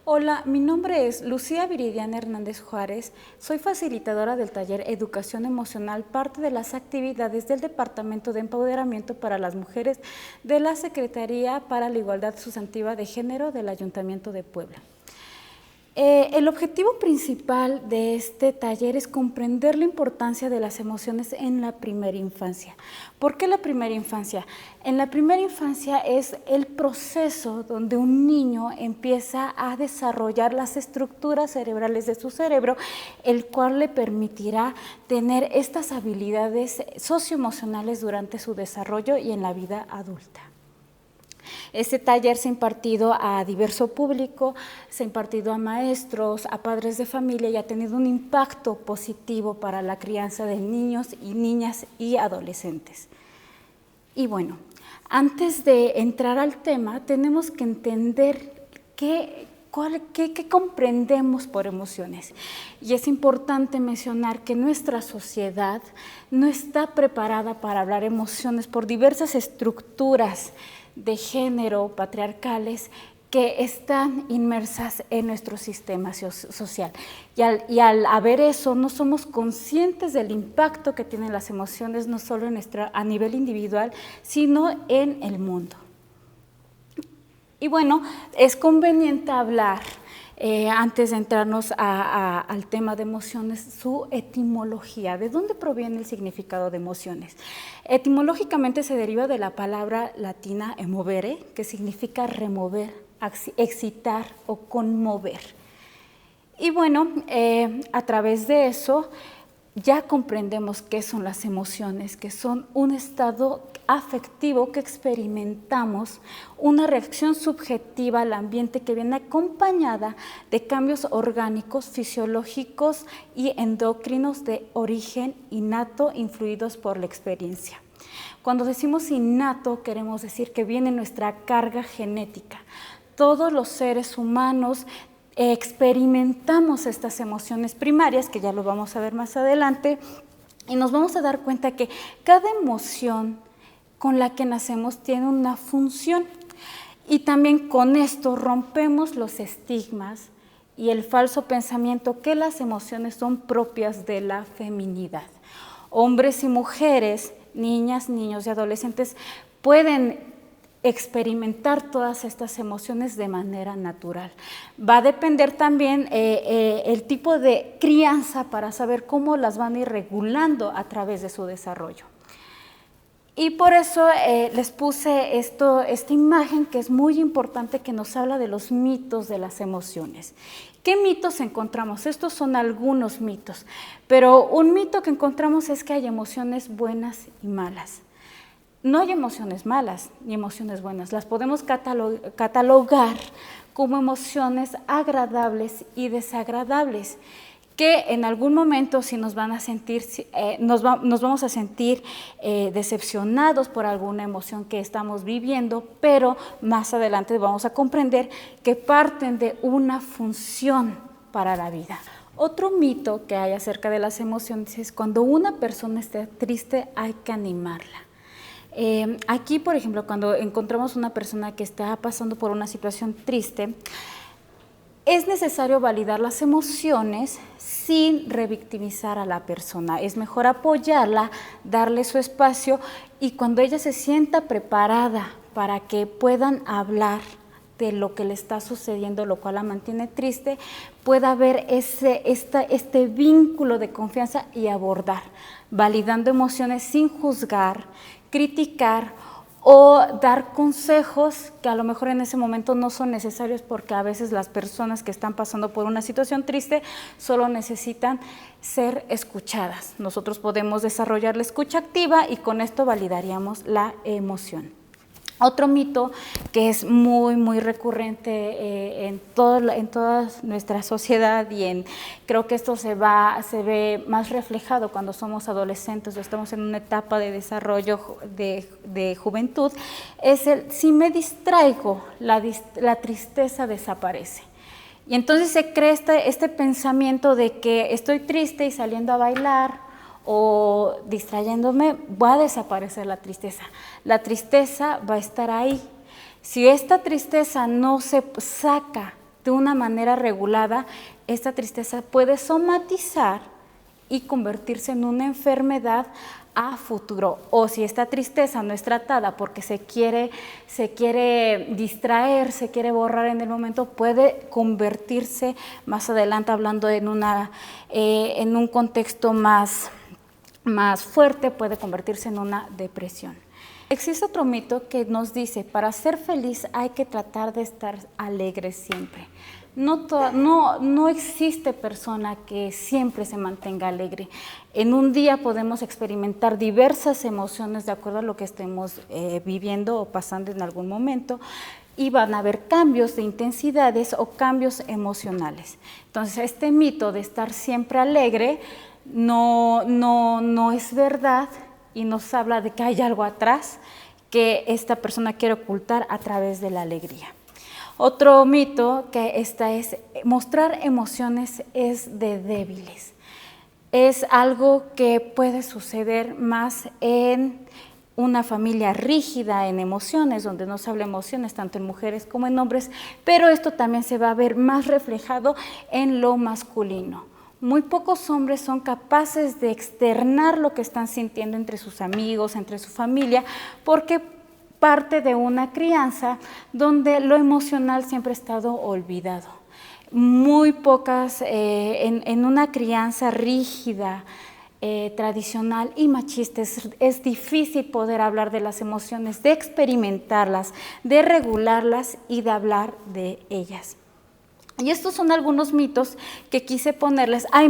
Hola, mi nombre es Lucía Viridiana Hernández Juárez, soy facilitadora del taller Educación Emocional, parte de las actividades del Departamento de Empoderamiento para las Mujeres de la Secretaría para la Igualdad Sustantiva de Género del Ayuntamiento de Puebla. El objetivo principal de este taller es comprender la importancia de las emociones en la primera infancia. ¿Por qué la primera infancia? En la primera infancia es el proceso donde un niño empieza a desarrollar las estructuras cerebrales de su cerebro, el cual le permitirá tener estas habilidades socioemocionales durante su desarrollo y en la vida adulta. Este taller se ha impartido a diverso público, se ha impartido a maestros, a padres de familia y ha tenido un impacto positivo para la crianza de niños y niñas y adolescentes. Y bueno, antes de entrar al tema, tenemos que entender qué comprendemos por emociones. Y es importante mencionar que nuestra sociedad no está preparada para hablar emociones por diversas estructuras de género patriarcales que están inmersas en nuestro sistema social. Y al haber eso, no somos conscientes del impacto que tienen las emociones, no solo a nivel individual, sino en el mundo. Y bueno, es conveniente hablar, antes de entrarnos al tema de emociones, su etimología. ¿De dónde proviene el significado de emociones? Etimológicamente se deriva de la palabra latina emovere, que significa remover, excitar o conmover. Y bueno, a través de eso ya comprendemos qué son las emociones, que son un estado afectivo que experimentamos, una reacción subjetiva al ambiente que viene acompañada de cambios orgánicos, fisiológicos y endocrinos de origen innato influidos por la experiencia. Cuando decimos innato, queremos decir que viene nuestra carga genética. Todos los seres humanos experimentamos estas emociones primarias, que ya lo vamos a ver más adelante, y nos vamos a dar cuenta que cada emoción con la que nacemos tiene una función, y también con esto rompemos los estigmas y el falso pensamiento que las emociones son propias de la feminidad. Hombres y mujeres, niñas, niños y adolescentes pueden experimentar todas estas emociones de manera natural. Va a depender también el tipo de crianza para saber cómo las van a ir regulando a través de su desarrollo. Y por eso les puse esta imagen que es muy importante, que nos habla de los mitos de las emociones. ¿Qué mitos encontramos? Estos son algunos mitos, pero un mito que encontramos es que hay emociones buenas y malas. No hay emociones malas ni emociones buenas, las podemos catalogar como emociones agradables y desagradables, que en algún momento sí nos vamos a sentir decepcionados por alguna emoción que estamos viviendo, pero más adelante vamos a comprender que parten de una función para la vida. Otro mito que hay acerca de las emociones es cuando una persona está triste hay que animarla. Aquí, por ejemplo, cuando encontramos una persona que está pasando por una situación triste, es necesario validar las emociones sin revictimizar a la persona. Es mejor apoyarla, darle su espacio, y cuando ella se sienta preparada para que puedan hablar de lo que le está sucediendo, lo cual la mantiene triste, pueda haber este vínculo de confianza y abordar, validando emociones sin juzgar, criticar o dar consejos que a lo mejor en ese momento no son necesarios, porque a veces las personas que están pasando por una situación triste solo necesitan ser escuchadas. Nosotros podemos desarrollar la escucha activa y con esto validaríamos la emoción. Otro mito que es muy recurrente en toda nuestra sociedad, y creo que esto se ve más reflejado cuando somos adolescentes o estamos en una etapa de desarrollo de juventud, es el si me distraigo, la tristeza desaparece. Y entonces se crea este pensamiento de que estoy triste y saliendo a bailar o distrayéndome va a desaparecer la tristeza. La tristeza va a estar ahí. Si esta tristeza no se saca de una manera regulada, esta tristeza puede somatizar y convertirse en una enfermedad a futuro. O si esta tristeza no es tratada porque se quiere distraer, se quiere borrar en el momento, puede convertirse más adelante, hablando en un contexto más fuerte, puede convertirse en una depresión. Existe otro mito que nos dice, para ser feliz hay que tratar de estar alegre siempre. No existe persona que siempre se mantenga alegre. En un día podemos experimentar diversas emociones de acuerdo a lo que estemos viviendo o pasando en algún momento, y van a haber cambios de intensidades o cambios emocionales. Entonces, este mito de estar siempre alegre no es verdad, y nos habla de que hay algo atrás que esta persona quiere ocultar a través de la alegría. Otro mito que es mostrar emociones es de débiles. Es algo que puede suceder más en una familia rígida en emociones, donde no se habla emociones tanto en mujeres como en hombres, pero esto también se va a ver más reflejado en lo masculino. Muy pocos hombres son capaces de externar lo que están sintiendo entre sus amigos, entre su familia, porque parte de una crianza donde lo emocional siempre ha estado olvidado. Muy pocas, en una crianza rígida, tradicional y machista, es difícil poder hablar de las emociones, de experimentarlas, de regularlas y de hablar de ellas. Y estos son algunos mitos que quise ponerles. Hay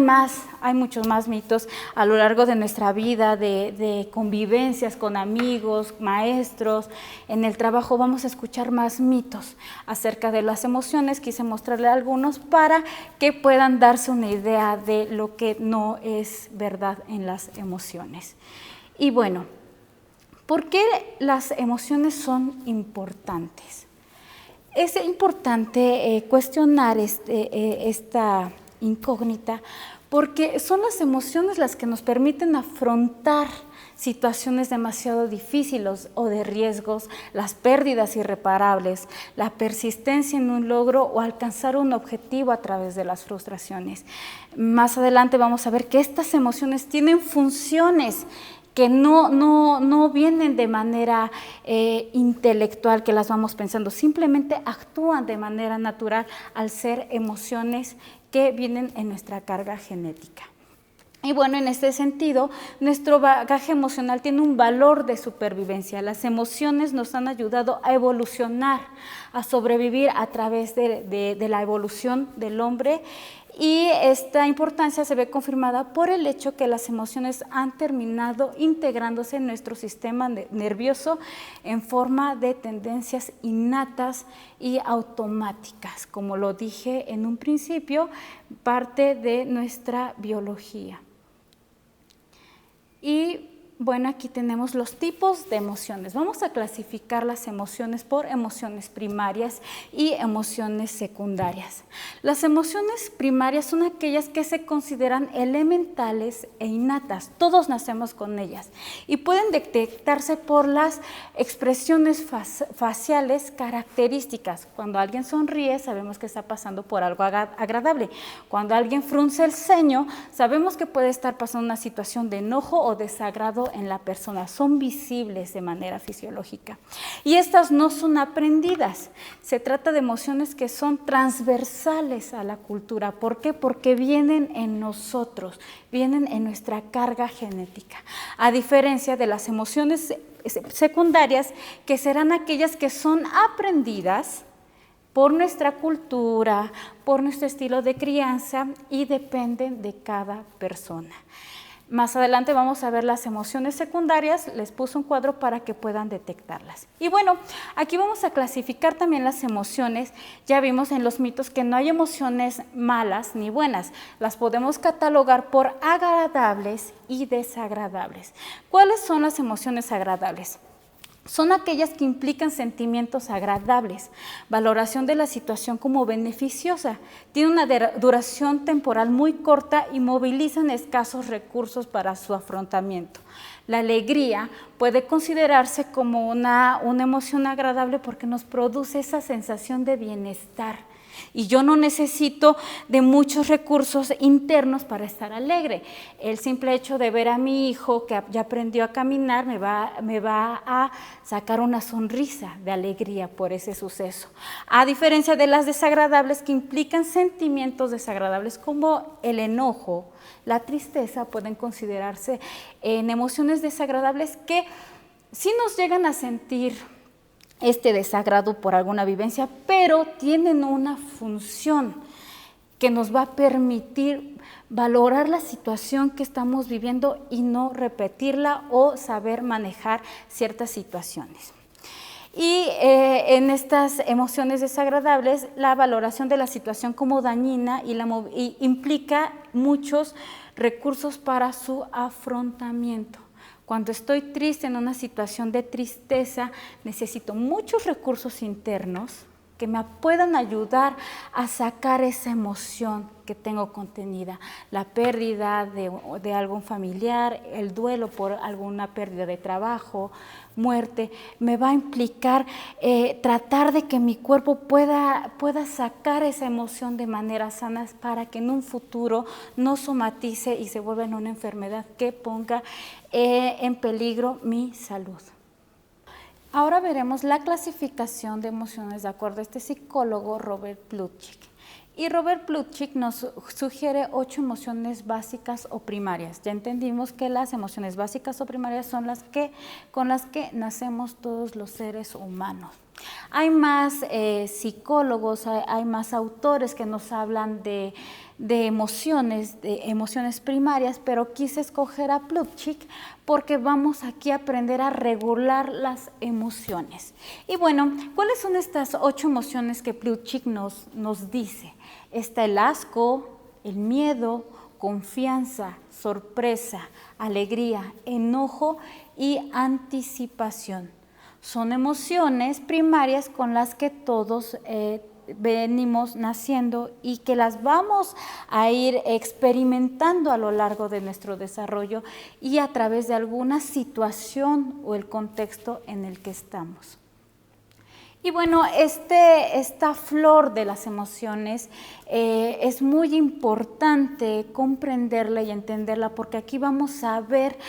muchos más mitos a lo largo de nuestra vida, de convivencias con amigos, maestros. En el trabajo vamos a escuchar más mitos acerca de las emociones. Quise mostrarles algunos para que puedan darse una idea de lo que no es verdad en las emociones. Y bueno, ¿por qué las emociones son importantes? Es importante cuestionar esta incógnita, porque son las emociones las que nos permiten afrontar situaciones demasiado difíciles o de riesgos, las pérdidas irreparables, la persistencia en un logro o alcanzar un objetivo a través de las frustraciones. Más adelante vamos a ver que estas emociones tienen funciones que no vienen de manera intelectual, que las vamos pensando, simplemente actúan de manera natural al ser emociones que vienen en nuestra carga genética. Y bueno, en este sentido, nuestro bagaje emocional tiene un valor de supervivencia. Las emociones nos han ayudado a evolucionar, a sobrevivir a través de la evolución del hombre. Y esta importancia se ve confirmada por el hecho que las emociones han terminado integrándose en nuestro sistema nervioso en forma de tendencias innatas y automáticas. Como lo dije en un principio, parte de nuestra biología. Y bueno, aquí tenemos los tipos de emociones. Vamos a clasificar las emociones por emociones primarias y emociones secundarias. Las emociones primarias son aquellas que se consideran elementales e innatas. Todos nacemos con ellas y pueden detectarse por las expresiones faciales características. Cuando alguien sonríe, sabemos que está pasando por algo agradable. Cuando alguien frunce el ceño, sabemos que puede estar pasando una situación de enojo o desagrado en la persona. Son visibles de manera fisiológica. Y estas no son aprendidas. Se trata de emociones que son transversales a la cultura. ¿Por qué? Porque vienen en nosotros, vienen en nuestra carga genética. A diferencia de las emociones secundarias, que serán aquellas que son aprendidas por nuestra cultura, por nuestro estilo de crianza y dependen de cada persona. Más adelante vamos a ver las emociones secundarias, les puse un cuadro para que puedan detectarlas. Y bueno, aquí vamos a clasificar también las emociones. Ya vimos en los mitos que no hay emociones malas ni buenas, las podemos catalogar por agradables y desagradables. ¿Cuáles son las emociones agradables? Son aquellas que implican sentimientos agradables, valoración de la situación como beneficiosa, tienen una duración temporal muy corta y movilizan escasos recursos para su afrontamiento. La alegría puede considerarse como una emoción agradable porque nos produce esa sensación de bienestar. Y yo no necesito de muchos recursos internos para estar alegre. El simple hecho de ver a mi hijo que ya aprendió a caminar me va a sacar una sonrisa de alegría por ese suceso. A diferencia de las desagradables que implican sentimientos desagradables como el enojo, la tristeza, pueden considerarse en emociones desagradables que sí nos llegan a sentir este desagrado por alguna vivencia, pero tienen una función que nos va a permitir valorar la situación que estamos viviendo y no repetirla o saber manejar ciertas situaciones. Y en estas emociones desagradables, la valoración de la situación como dañina y implica muchos recursos para su afrontamiento. Cuando estoy triste, en una situación de tristeza, necesito muchos recursos internos que me puedan ayudar a sacar esa emoción que tengo contenida. La pérdida de algún familiar, el duelo por alguna pérdida de trabajo, muerte, me va a implicar tratar de que mi cuerpo pueda sacar esa emoción de manera sana para que en un futuro no somatice y se vuelva en una enfermedad que ponga en peligro mi salud. Ahora veremos la clasificación de emociones de acuerdo a este psicólogo Robert Plutchik. Y Robert Plutchik nos sugiere 8 emociones básicas o primarias. Ya entendimos que las emociones básicas o primarias son con las que nacemos todos los seres humanos. Hay más psicólogos, hay más autores que nos hablan de emociones primarias, pero quise escoger a Plutchik porque vamos aquí a aprender a regular las emociones. Y bueno, ¿cuáles son estas 8 emociones que Plutchik nos dice? Está el asco, el miedo, confianza, sorpresa, alegría, enojo y anticipación. Son emociones primarias con las que todos venimos naciendo y que las vamos a ir experimentando a lo largo de nuestro desarrollo y a través de alguna situación o el contexto en el que estamos. Y bueno, esta flor de las emociones es muy importante comprenderla y entenderla porque aquí vamos a ver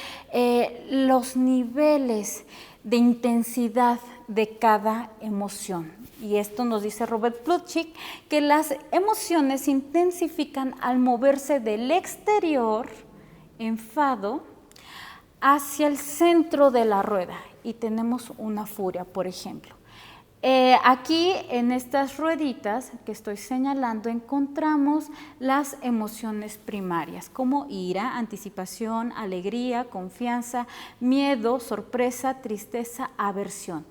los niveles de intensidad de cada emoción. Y esto nos dice Robert Plutchik, que las emociones se intensifican al moverse del exterior, enfado, hacia el centro de la rueda. Y tenemos una furia, por ejemplo. Aquí en estas rueditas que estoy señalando encontramos las emociones primarias como ira, anticipación, alegría, confianza, miedo, sorpresa, tristeza, aversión.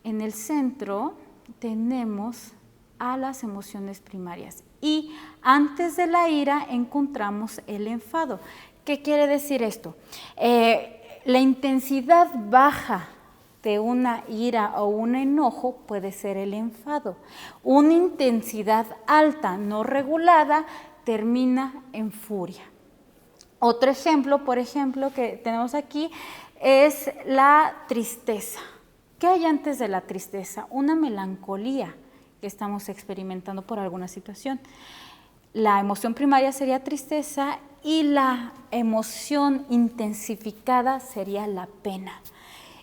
En el centro tenemos a las emociones primarias y antes de la ira encontramos el enfado. ¿Qué quiere decir esto? La intensidad baja de una ira o un enojo puede ser el enfado. Una intensidad alta no regulada termina en furia. Otro ejemplo, por ejemplo, que tenemos aquí es la tristeza. ¿Qué hay antes de la tristeza? Una melancolía que estamos experimentando por alguna situación. La emoción primaria sería tristeza y la emoción intensificada sería la pena.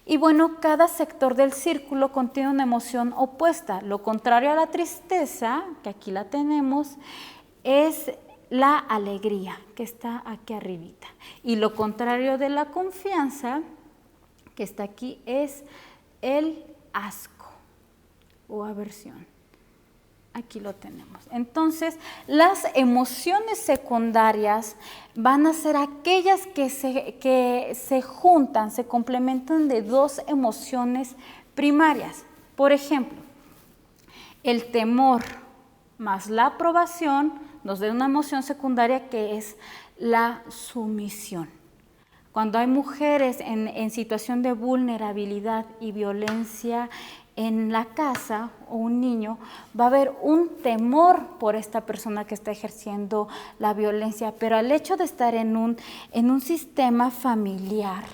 Y bueno, cada sector del círculo contiene una emoción opuesta. Lo contrario a la tristeza, que aquí la tenemos, es la alegría, que está aquí arribita. Y lo contrario de la confianza, que está aquí, es el asco o aversión. Aquí lo tenemos. Entonces, las emociones secundarias van a ser aquellas que se juntan, se complementan de 2 emociones primarias. Por ejemplo, el temor más la aprobación nos da una emoción secundaria que es la sumisión. Cuando hay mujeres en situación de vulnerabilidad y violencia en la casa o un niño, va a haber un temor por esta persona que está ejerciendo la violencia, pero al hecho de estar en un sistema familiar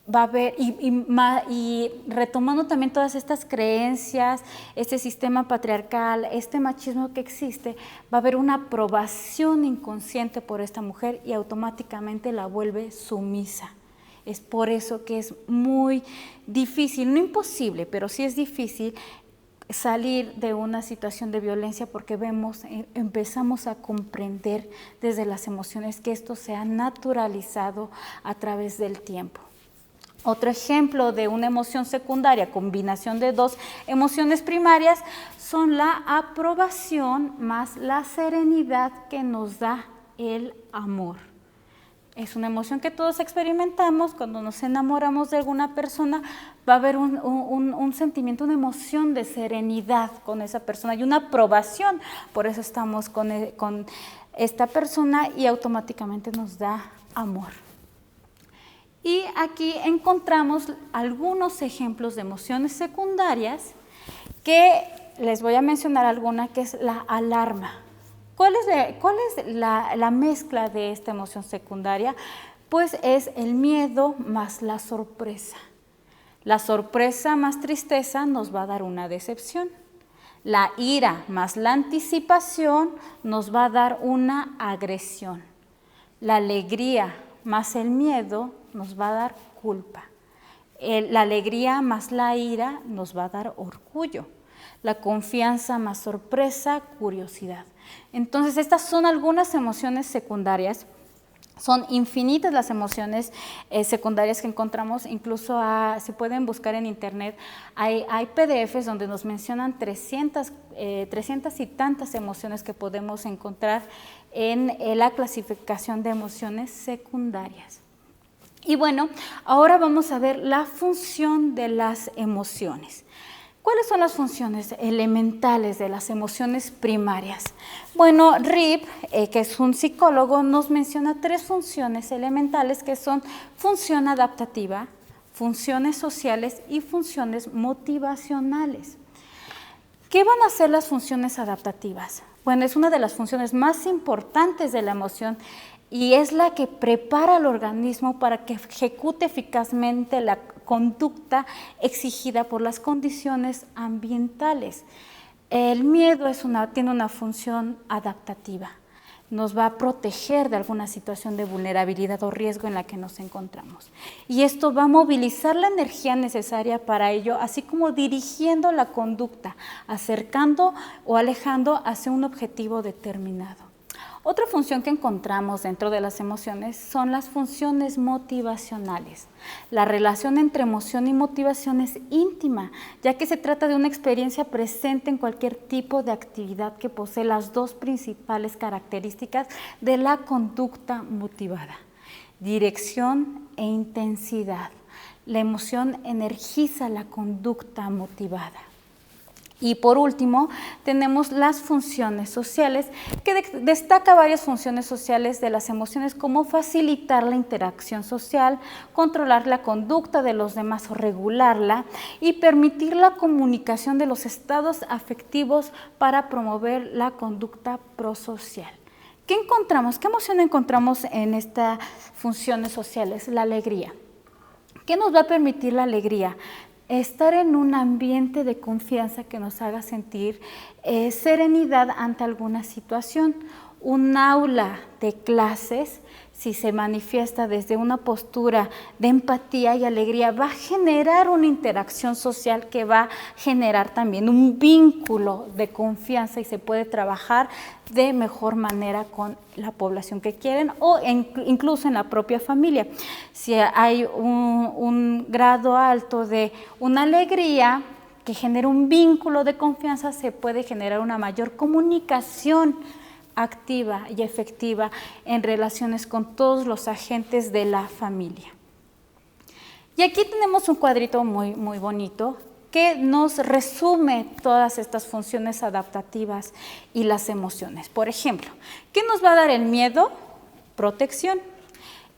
va a haber, y retomando también todas estas creencias, este sistema patriarcal, este machismo que existe, va a haber una aprobación inconsciente por esta mujer y automáticamente la vuelve sumisa. Es por eso que es muy difícil, no imposible, pero sí es difícil salir de una situación de violencia, porque empezamos a comprender desde las emociones que esto se ha naturalizado a través del tiempo. Otro ejemplo de una emoción secundaria, combinación de dos emociones primarias, son la aprobación más la serenidad que nos da el amor. Es una emoción que todos experimentamos. Cuando nos enamoramos de alguna persona, va a haber un sentimiento, una emoción de serenidad con esa persona y una aprobación. Por eso estamos con esta persona y automáticamente nos da amor. Y aquí encontramos algunos ejemplos de emociones secundarias que les voy a mencionar alguna, que es la alarma. ¿Cuál es la mezcla de esta emoción secundaria? Pues es el miedo más la sorpresa. La sorpresa más tristeza nos va a dar una decepción. La ira más la anticipación nos va a dar una agresión. La alegría más el miedo nos va a dar culpa. La alegría más la ira nos va a dar orgullo. La confianza más sorpresa, curiosidad. Entonces, estas son algunas emociones secundarias. Son infinitas las emociones secundarias que encontramos, incluso se pueden buscar en internet. Hay PDFs donde nos mencionan 300 y tantas emociones que podemos encontrar en la clasificación de emociones secundarias. Y bueno, ahora vamos a ver la función de las emociones. ¿Cuáles son las funciones elementales de las emociones primarias? Bueno, Rip, que es un psicólogo, nos menciona 3 funciones elementales, que son función adaptativa, funciones sociales y funciones motivacionales. ¿Qué van a ser las funciones adaptativas? Bueno, es una de las funciones más importantes de la emoción y es la que prepara al organismo para que ejecute eficazmente la conducta exigida por las condiciones ambientales. El miedo tiene una función adaptativa. Nos va a proteger de alguna situación de vulnerabilidad o riesgo en la que nos encontramos. Y esto va a movilizar la energía necesaria para ello, así como dirigiendo la conducta, acercando o alejando hacia un objetivo determinado. Otra función que encontramos dentro de las emociones son las funciones motivacionales. La relación entre emoción y motivación es íntima, ya que se trata de una experiencia presente en cualquier tipo de actividad que posee las 2 principales características de la conducta motivada: dirección e intensidad. La emoción energiza la conducta motivada. Y por último, tenemos las funciones sociales, que destaca varias funciones sociales de las emociones, como facilitar la interacción social, controlar la conducta de los demás o regularla, y permitir la comunicación de los estados afectivos para promover la conducta prosocial. ¿Qué encontramos? ¿Qué emoción encontramos en estas funciones sociales? La alegría. ¿Qué nos va a permitir la alegría? Estar en un ambiente de confianza que nos haga sentir serenidad ante alguna situación. Un aula de clases, si se manifiesta desde una postura de empatía y alegría, va a generar una interacción social que va a generar también un vínculo de confianza y se puede trabajar de mejor manera con la población que quieren o incluso en la propia familia. Si hay un grado alto de una alegría que genera un vínculo de confianza, se puede generar una mayor comunicación activa y efectiva en relaciones con todos los agentes de la familia. Y aquí tenemos un cuadrito muy bonito que nos resume todas estas funciones adaptativas y las emociones. Por ejemplo, ¿qué nos va a dar el miedo? Protección.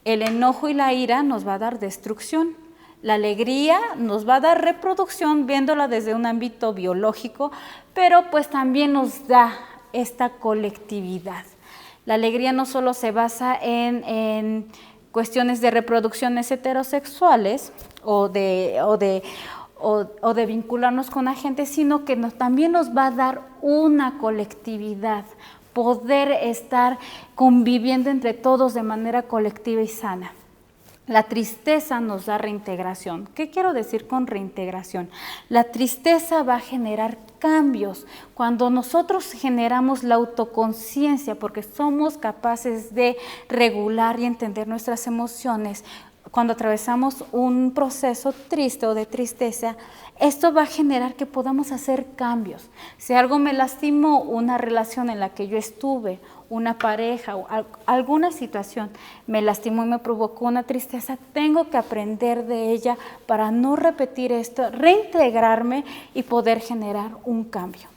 El enojo y la ira nos va a dar destrucción. La alegría nos va a dar reproducción, viéndola desde un ámbito biológico, pero pues también nos da esta colectividad. La alegría no solo se basa en cuestiones de reproducciones heterosexuales o de vincularnos con agentes, sino que también nos va a dar una colectividad, poder estar conviviendo entre todos de manera colectiva y sana. La tristeza nos da reintegración. ¿Qué quiero decir con reintegración? La tristeza va a generar cambios. Cuando nosotros generamos la autoconciencia, porque somos capaces de regular y entender nuestras emociones, cuando atravesamos un proceso triste o de tristeza, esto va a generar que podamos hacer cambios. Si algo me lastimó, una relación en la que yo estuve, una pareja o alguna situación me lastimó y me provocó una tristeza, tengo que aprender de ella para no repetir esto, reintegrarme y poder generar un cambio.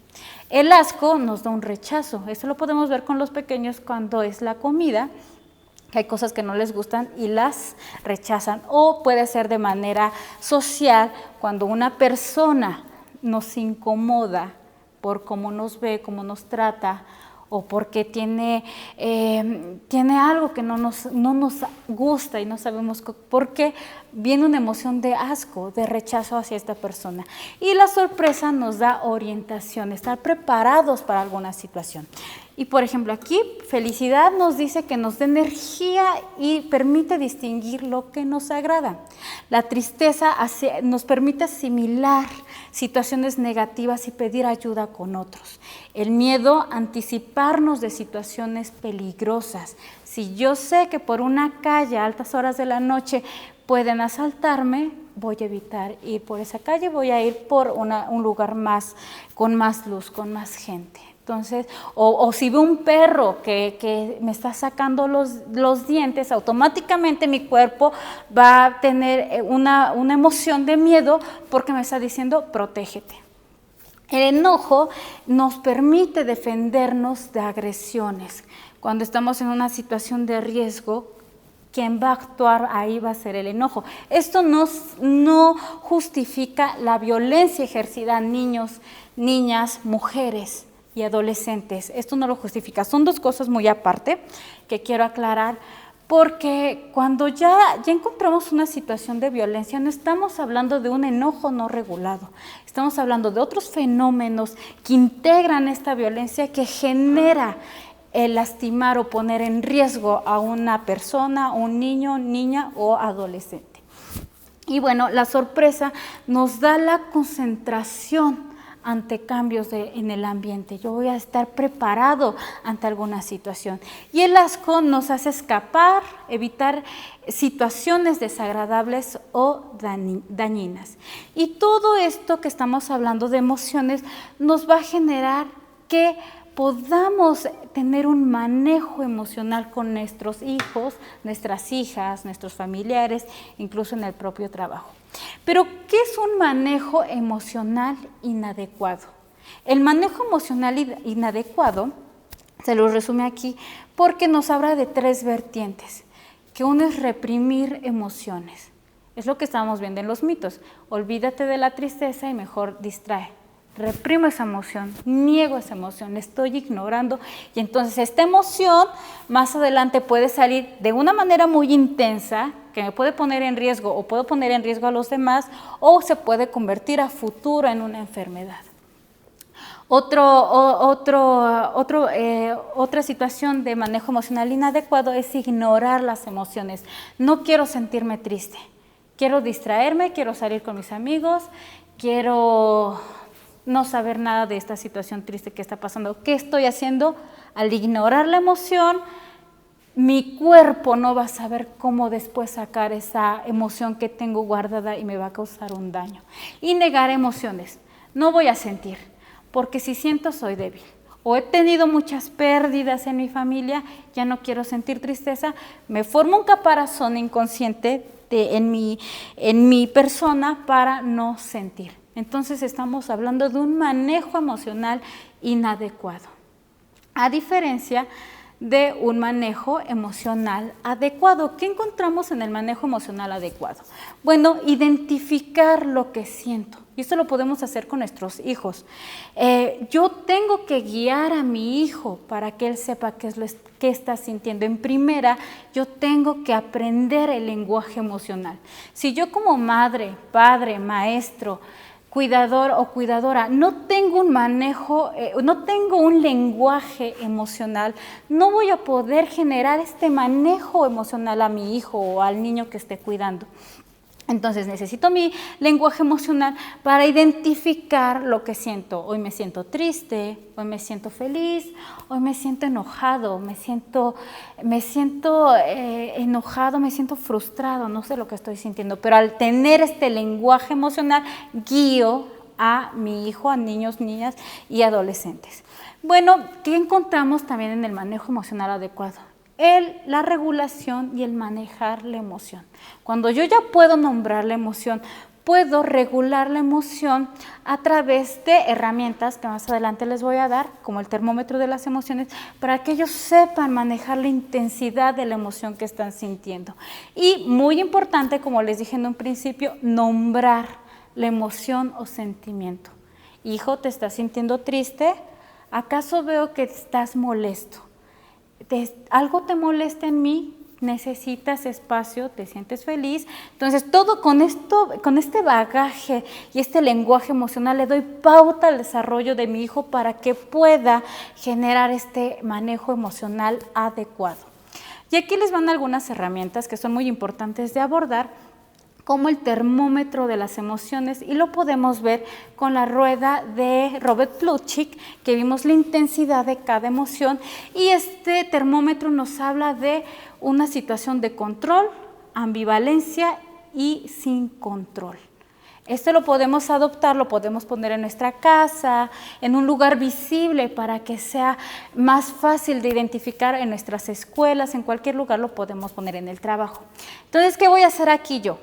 El asco nos da un rechazo. Esto lo podemos ver con los pequeños cuando es la comida, que hay cosas que no les gustan y las rechazan. O puede ser de manera social, cuando una persona nos incomoda por cómo nos ve, cómo nos trata, o porque tiene algo que no nos gusta y no sabemos por qué, viene una emoción de asco, de rechazo hacia esta persona. Y la sorpresa nos da orientación, estar preparados para alguna situación. Y por ejemplo aquí, felicidad nos dice que nos da energía y permite distinguir lo que nos agrada. La tristeza nos permite asimilar situaciones negativas y pedir ayuda con otros. El miedo, anticiparnos de situaciones peligrosas. Si yo sé que por una calle a altas horas de la noche pueden asaltarme, voy a evitar ir por esa calle, voy a ir por un lugar con más luz, con más gente. Entonces, o si veo un perro que me está sacando los dientes, automáticamente mi cuerpo va a tener una emoción de miedo porque me está diciendo protégete. El enojo nos permite defendernos de agresiones. Cuando estamos en una situación de riesgo, quien va a actuar ahí va a ser el enojo. Esto no justifica la violencia ejercida a niños, niñas, mujeres y adolescentes. Esto no lo justifica. Son dos cosas muy aparte que quiero aclarar, porque cuando ya encontramos una situación de violencia, no estamos hablando de un enojo no regulado, estamos hablando de otros fenómenos que integran esta violencia, que genera el lastimar o poner en riesgo a una persona, un niño, niña o adolescente. Y bueno, la sorpresa nos da la concentración ante cambios en el ambiente. Yo voy a estar preparado ante alguna situación. Y el asco nos hace escapar, evitar situaciones desagradables o dañinas. Y todo esto que estamos hablando de emociones nos va a generar que podamos tener un manejo emocional con nuestros hijos, nuestras hijas, nuestros familiares, incluso en el propio trabajo. Pero, ¿qué es un manejo emocional inadecuado? El manejo emocional inadecuado se lo resume aquí porque nos habla de tres vertientes, que uno es reprimir emociones. Es lo que estábamos viendo en los mitos. Olvídate de la tristeza y mejor distrae. Reprimo esa emoción, niego esa emoción, la estoy ignorando, y entonces esta emoción más adelante puede salir de una manera muy intensa que me puede poner en riesgo o puedo poner en riesgo a los demás, o se puede convertir a futuro en una enfermedad. Otra situación de manejo emocional inadecuado es ignorar las emociones. No quiero sentirme triste, quiero distraerme, quiero salir con mis amigos, quiero no saber nada de esta situación triste que está pasando. ¿Qué estoy haciendo? Al ignorar la emoción, mi cuerpo no va a saber cómo después sacar esa emoción que tengo guardada y me va a causar un daño. Y negar emociones. No voy a sentir, porque si siento soy débil. O he tenido muchas pérdidas en mi familia, ya no quiero sentir tristeza, me formo un caparazón inconsciente en mi persona para no sentir. Entonces estamos hablando de un manejo emocional inadecuado, a diferencia de un manejo emocional adecuado. ¿Qué encontramos en el manejo emocional adecuado? Bueno, identificar lo que siento. Y esto lo podemos hacer con nuestros hijos. Yo tengo que guiar a mi hijo para que él sepa qué está sintiendo. En primera, yo tengo que aprender el lenguaje emocional. Si yo como madre, padre, maestro, cuidador o cuidadora, no tengo un manejo, no tengo un lenguaje emocional, no voy a poder generar este manejo emocional a mi hijo o al niño que esté cuidando. Entonces necesito mi lenguaje emocional para identificar lo que siento. Hoy me siento triste, hoy me siento feliz, hoy me siento enojado, me siento enojado, me siento frustrado, no sé lo que estoy sintiendo. Pero al tener este lenguaje emocional, guío a mi hijo, a niños, niñas y adolescentes. Bueno, ¿qué encontramos también en el manejo emocional adecuado? La regulación y el manejar la emoción. Cuando yo ya puedo nombrar la emoción, puedo regular la emoción a través de herramientas que más adelante les voy a dar, como el termómetro de las emociones, para que ellos sepan manejar la intensidad de la emoción que están sintiendo. Y muy importante, como les dije en un principio, nombrar la emoción o sentimiento. Hijo, ¿te estás sintiendo triste? ¿Acaso veo que estás molesto? ¿Algo te molesta en mí? ¿Necesitas espacio? ¿Te sientes feliz? Entonces, todo con este bagaje y este lenguaje emocional le doy pauta al desarrollo de mi hijo para que pueda generar este manejo emocional adecuado. Y aquí les van algunas herramientas que son muy importantes de abordar, como el termómetro de las emociones, y lo podemos ver con la rueda de Robert Plutchik, que vimos la intensidad de cada emoción, y este termómetro nos habla de una situación de control, ambivalencia y sin control. Esto lo podemos adoptar, lo podemos poner en nuestra casa, en un lugar visible para que sea más fácil de identificar en nuestras escuelas, en cualquier lugar lo podemos poner en el trabajo. Entonces, ¿qué voy a hacer aquí yo?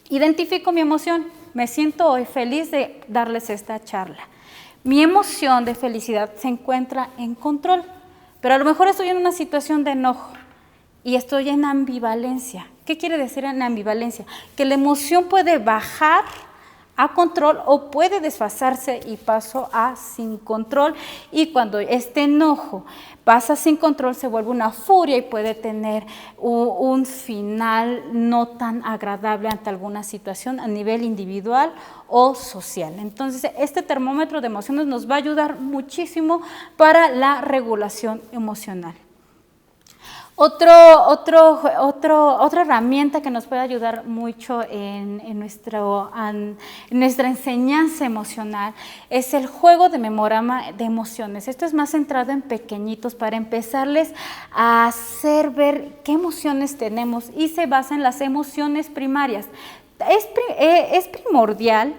Identifico mi emoción, me siento hoy feliz de darles esta charla. Mi emoción de felicidad se encuentra en control, pero a lo mejor estoy en una situación de enojo y estoy en ambivalencia. ¿Qué quiere decir en ambivalencia? Que la emoción puede bajar a control o puede desfasarse y paso a sin control, y cuando este enojo pasa sin control se vuelve una furia y puede tener un final no tan agradable ante alguna situación a nivel individual o social. Entonces, este termómetro de emociones nos va a ayudar muchísimo para la regulación emocional. Otra herramienta que nos puede ayudar mucho en nuestra enseñanza emocional es el juego de memorama de emociones. Esto es más centrado en pequeñitos para empezarles a hacer ver qué emociones tenemos, y se basa en las emociones primarias. Es primordial,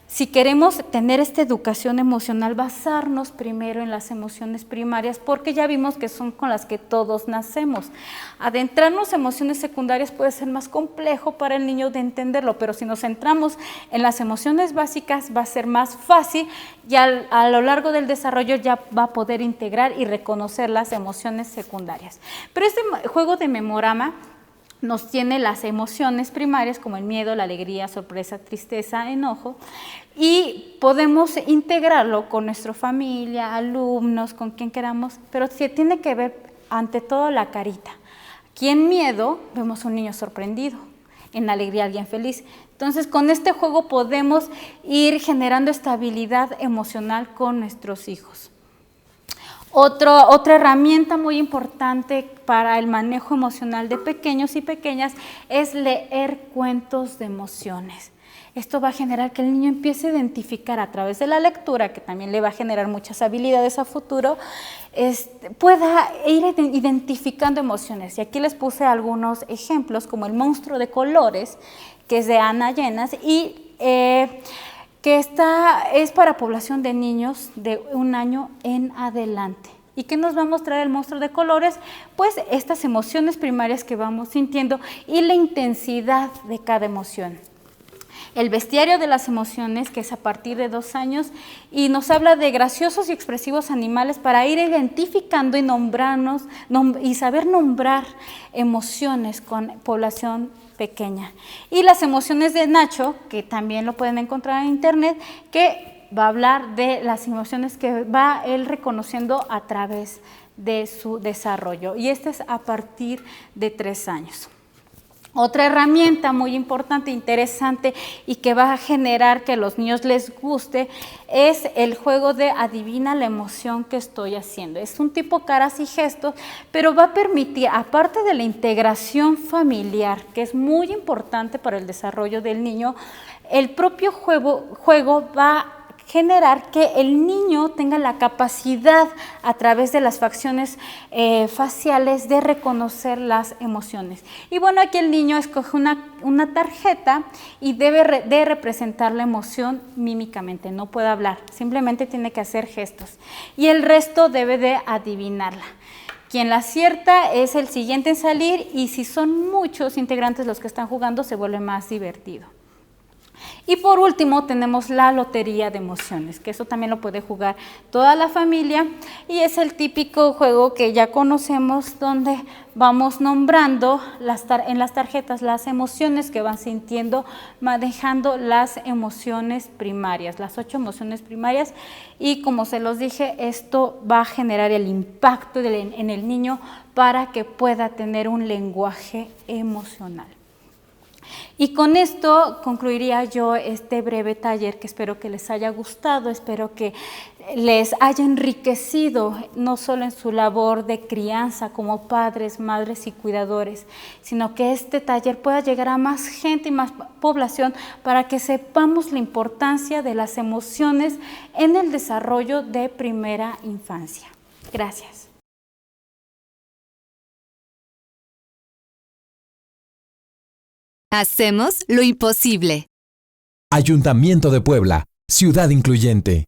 si queremos tener esta educación emocional, basarnos primero en las emociones primarias, porque ya vimos que son con las que todos nacemos. Adentrarnos en emociones secundarias puede ser más complejo para el niño de entenderlo, pero si nos centramos en las emociones básicas va a ser más fácil, y a lo largo del desarrollo ya va a poder integrar y reconocer las emociones secundarias. Pero este juego de memorama nos tiene las emociones primarias como el miedo, la alegría, sorpresa, tristeza, enojo, y podemos integrarlo con nuestra familia, alumnos, con quien queramos, pero se tiene que ver ante todo la carita. Aquí en miedo vemos un niño sorprendido, en alegría alguien feliz. Entonces, con este juego podemos ir generando estabilidad emocional con nuestros hijos. Otra herramienta muy importante para el manejo emocional de pequeños y pequeñas es leer cuentos de emociones. Esto va a generar que el niño empiece a identificar a través de la lectura, que también le va a generar muchas habilidades a futuro, pueda ir identificando emociones. Y aquí les puse algunos ejemplos, como El monstruo de colores, que es de Ana Llenas, y que es para población de niños de 1 año en adelante. ¿Y qué nos va a mostrar el monstruo de colores? Pues estas emociones primarias que vamos sintiendo y la intensidad de cada emoción. El bestiario de las emociones, que es a partir de 2 años, y nos habla de graciosos y expresivos animales para ir identificando y nombrarnos y saber nombrar emociones con población pequeña. Y las emociones de Nacho, que también lo pueden encontrar en internet, que va a hablar de las emociones que va él reconociendo a través de su desarrollo. Y este es a partir de 3 años. Otra herramienta muy importante, interesante y que va a generar que a los niños les guste es el juego de adivina la emoción que estoy haciendo. Es un tipo caras y gestos, pero va a permitir, aparte de la integración familiar, que es muy importante para el desarrollo del niño, el propio juego va a generar que el niño tenga la capacidad a través de las facciones faciales de reconocer las emociones. Y bueno, aquí el niño escoge una tarjeta y debe de representar la emoción mímicamente, no puede hablar, simplemente tiene que hacer gestos y el resto debe de adivinarla. Quien la acierta es el siguiente en salir y si son muchos integrantes los que están jugando se vuelve más divertido. Y por último tenemos la lotería de emociones, que eso también lo puede jugar toda la familia y es el típico juego que ya conocemos donde vamos nombrando en las tarjetas las emociones que van sintiendo, manejando las emociones primarias, las 8 emociones primarias y como se los dije, esto va a generar el impacto en el niño para que pueda tener un lenguaje emocional. Y con esto concluiría yo este breve taller que espero que les haya gustado, espero que les haya enriquecido no solo en su labor de crianza como padres, madres y cuidadores, sino que este taller pueda llegar a más gente y más población para que sepamos la importancia de las emociones en el desarrollo de primera infancia. Gracias. Hacemos lo imposible. Ayuntamiento de Puebla, ciudad incluyente.